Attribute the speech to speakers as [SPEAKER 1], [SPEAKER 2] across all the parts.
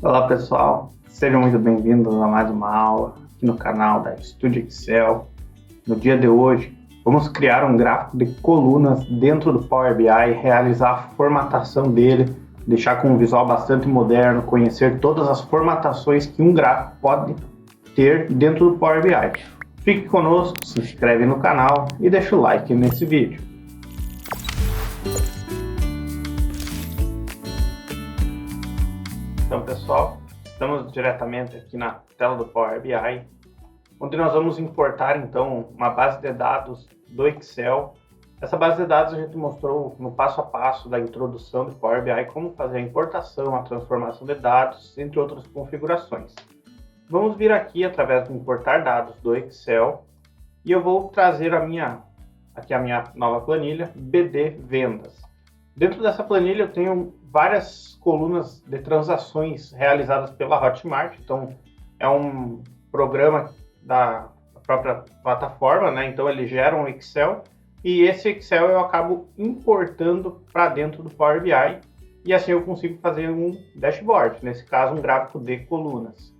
[SPEAKER 1] Olá pessoal, sejam muito bem-vindos a mais uma aula aqui no canal da Studio Excel. No dia de hoje, vamos criar um gráfico de colunas dentro do Power BI, realizar a formatação dele, deixar com um visual bastante moderno, conhecer todas as formatações que um gráfico pode ter dentro do Power BI. Fique conosco, se inscreve no canal e deixa o like nesse vídeo. Então pessoal, estamos diretamente aqui na tela do Power BI, onde nós vamos importar então uma base de dados do Excel. Essa base de dados a gente mostrou no passo a passo da introdução do Power BI, como fazer a importação, a transformação de dados, entre outras configurações. Vamos vir aqui através do importar dados do Excel e eu vou trazer aqui a minha nova planilha BD Vendas. Dentro dessa planilha eu tenho várias colunas de transações realizadas pela Hotmart, então é um programa da própria plataforma, né? Então ele gera um Excel e esse Excel eu acabo importando para dentro do Power BI e assim eu consigo fazer um dashboard, nesse caso um gráfico de colunas.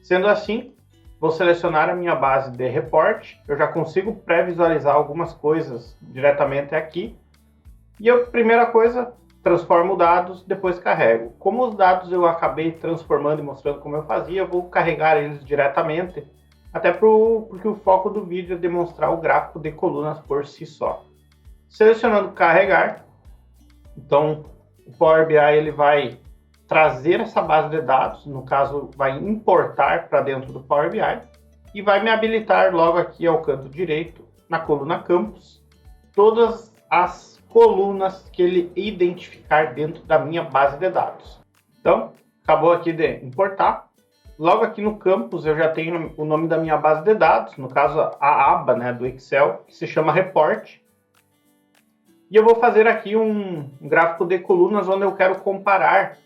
[SPEAKER 1] Sendo assim, vou selecionar a minha base de report, eu já consigo pré-visualizar algumas coisas diretamente aqui. E a primeira coisa, transformo dados, depois carrego. Como os dados eu acabei transformando e mostrando como eu fazia, eu vou carregar eles diretamente, até porque o foco do vídeo é demonstrar o gráfico de colunas por si só. Selecionando carregar, então o Power BI ele vai trazer essa base de dados, no caso vai importar para dentro do Power BI, e vai me habilitar logo aqui ao canto direito, na coluna campos, todas as colunas que ele identificar dentro da minha base de dados. Então, acabou aqui de importar. Logo aqui no campus eu já tenho o nome da minha base de dados, no caso a aba, né, do Excel, que se chama Report. E eu vou fazer aqui um gráfico de colunas onde eu quero comparar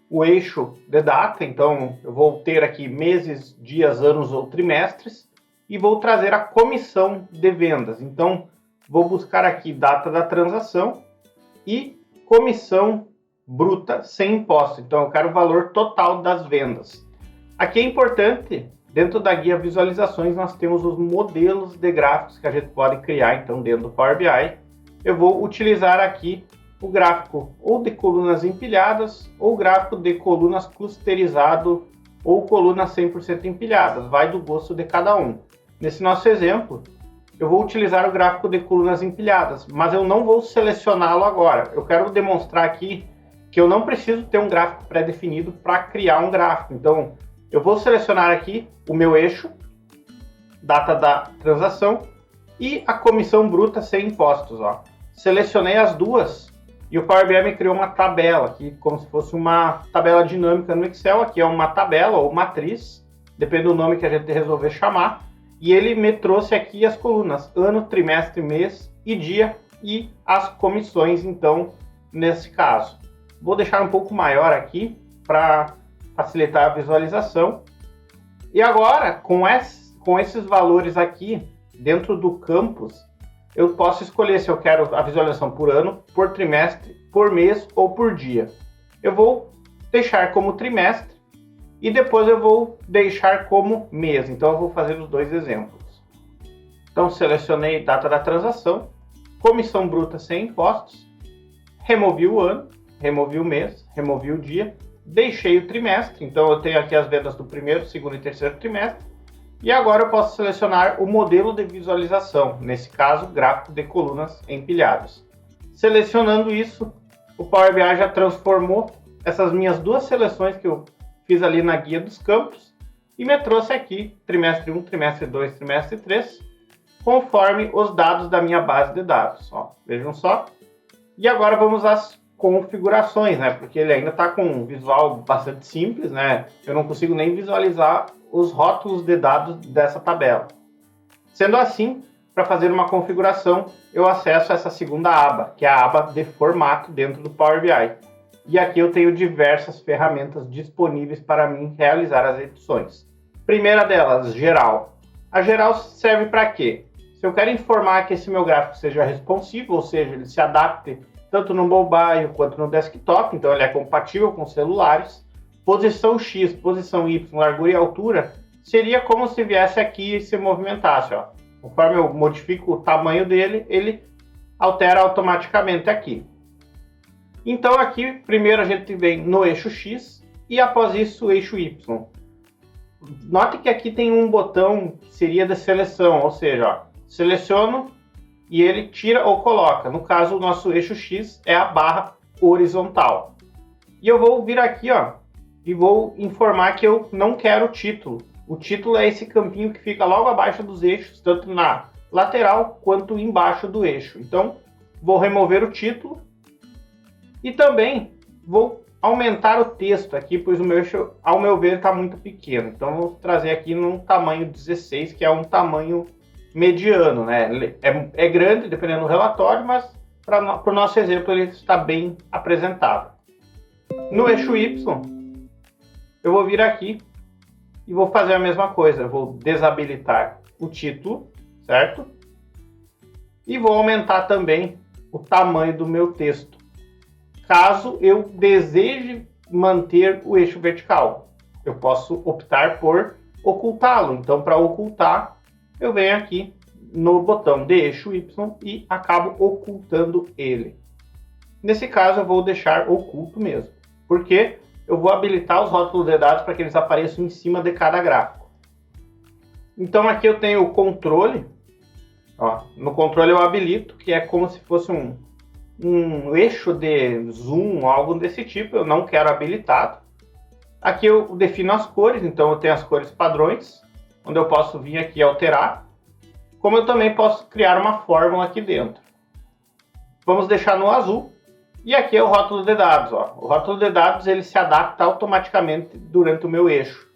[SPEAKER 1] o eixo de data. Então, eu vou ter aqui meses, dias, anos ou trimestres e vou trazer a comissão de vendas. Então, vou buscar aqui data da transação e comissão bruta sem imposto. Então, eu quero o valor total das vendas. Aqui é importante, dentro da guia visualizações, nós temos os modelos de gráficos que a gente pode criar, então, dentro do Power BI. Eu vou utilizar aqui o gráfico ou de colunas empilhadas ou gráfico de colunas clusterizado ou colunas 100% empilhadas. Vai do gosto de cada um. Nesse nosso exemplo, eu vou utilizar o gráfico de colunas empilhadas, mas eu não vou selecioná-lo agora. Eu quero demonstrar aqui que eu não preciso ter um gráfico pré-definido para criar um gráfico. Então, eu vou selecionar aqui o meu eixo, data da transação e a comissão bruta sem impostos. Ó. Selecionei as duas e o Power BI me criou uma tabela aqui, como se fosse uma tabela dinâmica no Excel. Aqui é uma tabela ou matriz, depende do nome que a gente resolver chamar. E ele me trouxe aqui as colunas, ano, trimestre, mês e dia e as comissões, então, nesse caso. Vou deixar um pouco maior aqui para facilitar a visualização. E agora, com esses valores aqui, dentro do campus, eu posso escolher se eu quero a visualização por ano, por trimestre, por mês ou por dia. Eu vou deixar como trimestre. E depois eu vou deixar como mês. Então eu vou fazer os dois exemplos. Então selecionei data da transação, comissão bruta sem impostos, removi o ano, removi o mês, removi o dia, deixei o trimestre. Então eu tenho aqui as vendas do primeiro, segundo e terceiro trimestre. E agora eu posso selecionar o modelo de visualização, nesse caso gráfico de colunas empilhadas. Selecionando isso, o Power BI já transformou essas minhas duas seleções que eu fiz ali na guia dos campos e me trouxe aqui trimestre 1, trimestre 2, trimestre 3, conforme os dados da minha base de dados. Ó, vejam só. E agora vamos às configurações, né? Porque ele ainda está com um visual bastante simples, né? Eu não consigo nem visualizar os rótulos de dados dessa tabela. Sendo assim, para fazer uma configuração, eu acesso essa segunda aba, que é a aba de formato dentro do Power BI. E aqui eu tenho diversas ferramentas disponíveis para mim realizar as edições. Primeira delas, geral. A geral serve para quê? Se eu quero informar que esse meu gráfico seja responsivo, ou seja, ele se adapte tanto no mobile quanto no desktop, então ele é compatível com celulares, posição X, posição Y, largura e altura, seria como se viesse aqui e se movimentasse. Ó. Conforme eu modifico o tamanho dele, ele altera automaticamente aqui. Então aqui, primeiro a gente vem no eixo X e após isso o eixo Y. Note que aqui tem um botão que seria de seleção, ou seja, ó, seleciono e ele tira ou coloca. No caso, o nosso eixo X é a barra horizontal. E eu vou vir aqui, ó, e vou informar que eu não quero o título. O título é esse campinho que fica logo abaixo dos eixos, tanto na lateral quanto embaixo do eixo. Então, vou remover o título e também vou aumentar o texto aqui, pois o meu eixo, ao meu ver, está muito pequeno. Então, vou trazer aqui num tamanho 16, que é um tamanho mediano, né? É grande, dependendo do relatório, mas para o nosso exemplo ele está bem apresentado. No eixo Y, eu vou vir aqui e vou fazer a mesma coisa. Eu vou desabilitar o título, certo? E vou aumentar também o tamanho do meu texto, caso eu deseje manter o eixo vertical. Eu posso optar por ocultá-lo. Então, para ocultar, eu venho aqui no botão de eixo Y e acabo ocultando ele. Nesse caso, eu vou deixar oculto mesmo, porque eu vou habilitar os rótulos de dados para que eles apareçam em cima de cada gráfico. Então, aqui eu tenho o controle. Ó, no controle eu habilito, que é como se fosse um eixo de zoom, algo desse tipo. Eu não quero habilitado. Aqui eu defino as cores, então eu tenho as cores padrões, onde eu posso vir aqui e alterar, como eu também posso criar uma fórmula aqui dentro. Vamos deixar no azul, e aqui é o rótulo de dados. Ó. O rótulo de dados ele se adapta automaticamente durante o meu eixo.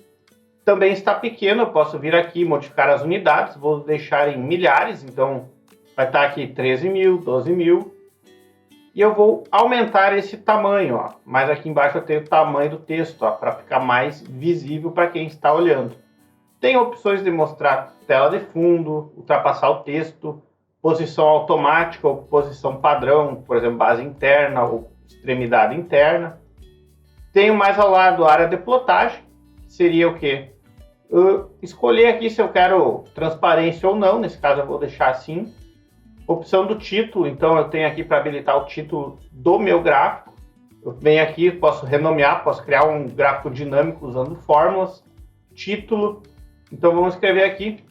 [SPEAKER 1] Também está pequeno, eu posso vir aqui e modificar as unidades, vou deixar em milhares, então vai estar aqui 13.000, 12.000. E eu vou aumentar esse tamanho, ó. Mas aqui embaixo eu tenho o tamanho do texto, para ficar mais visível para quem está olhando. Tem opções de mostrar tela de fundo, ultrapassar o texto, posição automática ou posição padrão, por exemplo, base interna ou extremidade interna. Tenho mais ao lado a área de plotagem, que seria o quê? Escolher aqui se eu quero transparência ou não, nesse caso eu vou deixar assim. Opção do título, então eu tenho aqui para habilitar o título do meu gráfico. Eu venho aqui, posso renomear, posso criar um gráfico dinâmico usando fórmulas. Título, então vamos escrever aqui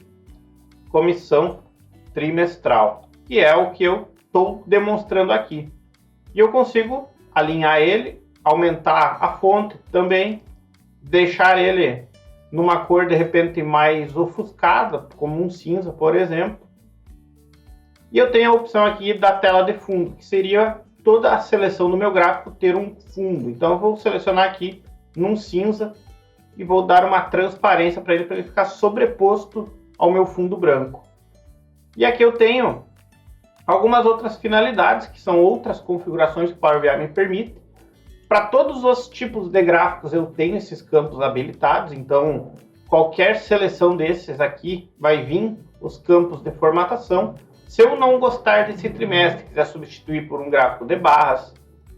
[SPEAKER 1] comissão trimestral, que é o que eu estou demonstrando aqui. E eu consigo alinhar ele, aumentar a fonte também, deixar ele numa cor de repente mais ofuscada, como um cinza, por exemplo. E eu tenho a opção aqui da tela de fundo, que seria toda a seleção do meu gráfico ter um fundo. Então eu vou selecionar aqui num cinza e vou dar uma transparência para ele ficar sobreposto ao meu fundo branco. E aqui eu tenho algumas outras finalidades, que são outras configurações que o Power BI me permite. Para todos os tipos de gráficos eu tenho esses campos habilitados, então qualquer seleção desses aqui vai vir os campos de formatação. Se eu não gostar desse trimestre, quiser substituir por um gráfico de barras,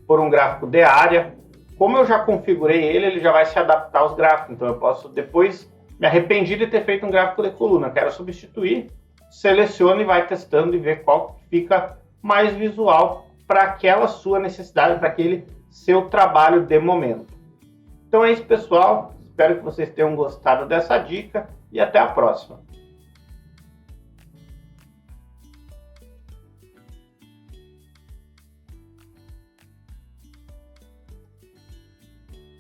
[SPEAKER 1] por um gráfico de área, como eu já configurei ele já vai se adaptar aos gráficos. Então eu posso depois me arrepender de ter feito um gráfico de coluna, quero substituir, selecione e vai testando e ver qual fica mais visual para aquela sua necessidade, para aquele seu trabalho de momento. Então é isso, pessoal. Espero que vocês tenham gostado dessa dica e até a próxima.